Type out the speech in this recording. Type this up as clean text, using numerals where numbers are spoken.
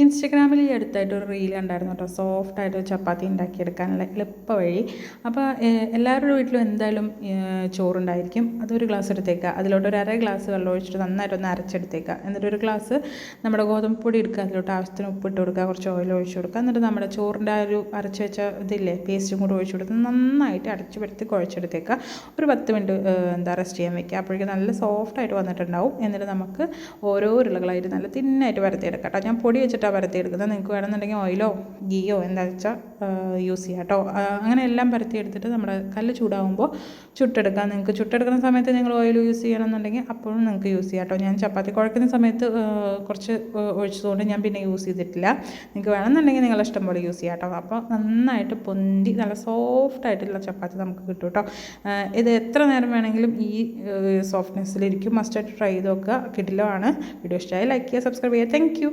ഇൻസ്റ്റഗ്രാമിൽ ഈ അടുത്തായിട്ട് ഒരു റീൽ കണ്ടായിരുന്നു കേട്ടോ, സോഫ്റ്റായിട്ട് ചപ്പാത്തി ഉണ്ടാക്കിയെടുക്കാനുള്ള എളുപ്പ വഴി. അപ്പോൾ എല്ലാവരുടെ വീട്ടിലും എന്തായാലും ചോറുണ്ടായിരിക്കും. അതൊരു ഗ്ലാസ് എടുത്തേക്കുക, അതിലോട്ട് ഒരു അര ഗ്ലാസ് വെള്ളം ഒഴിച്ചിട്ട് നന്നായിട്ടൊന്ന് അരച്ചെടുത്തേക്കുക. എന്നിട്ട് ഒരു ഗ്ലാസ് നമ്മുടെ ഗോതമ്പ് പൊടി എടുക്കുക, അതിലോട്ട് ആവശ്യത്തിന് ഉപ്പിട്ട് കൊടുക്കുക, കുറച്ച് ഓയിൽ ഒഴിച്ച് കൊടുക്കുക. എന്നിട്ട് നമ്മുടെ ചോറിൻ്റെ ആ ഒരു അരച്ച് വെച്ച ഇതില്ലേ പേസ്റ്റും കൂടെ ഒഴിച്ച് കൊടുത്ത് നന്നായിട്ട് അടച്ച് പരത്തി കുഴച്ചെടുത്തേക്കുക. ഒരു 10 മിനിറ്റ് റെസ്റ്റ് ചെയ്യാൻ വെക്കുക. അപ്പോഴേക്കും നല്ല സോഫ്റ്റായിട്ട് വന്നിട്ടുണ്ടാവും. എന്നിട്ട് നമുക്ക് ഓരോ ഉരുളകളായിട്ട് നല്ല തിന്നായിട്ട് പരത്തിയെടുക്കാം കേട്ടോ. ഞാൻ പൊടി വെച്ചിട്ടാണ് പരത്തിയെടുക്കുന്നത്. നിങ്ങൾക്ക് വേണമെന്നുണ്ടെങ്കിൽ ഓയിലോ ഗീയോ എന്താ വെച്ചാൽ യൂസ് ചെയ്യാം കേട്ടോ. അങ്ങനെ എല്ലാം പരത്തിയെടുത്തിട്ട് നമ്മുടെ കല്ല് ചൂടാകുമ്പോൾ ചുട്ടെടുക്കാം. നിങ്ങൾക്ക് ചുട്ടെടുക്കുന്ന സമയത്ത് നിങ്ങൾ ഓയിൽ യൂസ് ചെയ്യണമെന്നുണ്ടെങ്കിൽ അപ്പോഴും നിങ്ങൾക്ക് യൂസ് ചെയ്യാം കേട്ടോ. ഞാൻ ചപ്പാത്തി കുഴക്കുന്ന സമയത്ത് കുറച്ച് ഒഴിച്ചതുകൊണ്ട് ഞാൻ പിന്നെ യൂസ് ചെയ്തിട്ടില്ല. നിങ്ങൾക്ക് വേണമെന്നുണ്ടെങ്കിൽ നിങ്ങളുടെ ഇഷ്ടം പോലെ യൂസ് ചെയ്യാം കേട്ടോ. അപ്പോൾ നന്നായിട്ട് പൊന്തി നല്ല സോഫ്റ്റായിട്ടുള്ള ചപ്പാത്തി നമുക്ക് കിട്ടും കേട്ടോ. ഇത് എത്ര നേരം വേണമെങ്കിലും ഈ സോഫ്റ്റ്നെസ്സിലിരിക്കും. മസ്റ്റായിട്ട് ട്രൈ ചെയ്ത് നോക്കുക. കിടിലമാണ്. വീഡിയോ ഇഷ്ടമായി ലൈക്ക് ചെയ്യുക, സബ്സ്ക്രൈബ് ചെയ്യുക. Thank you.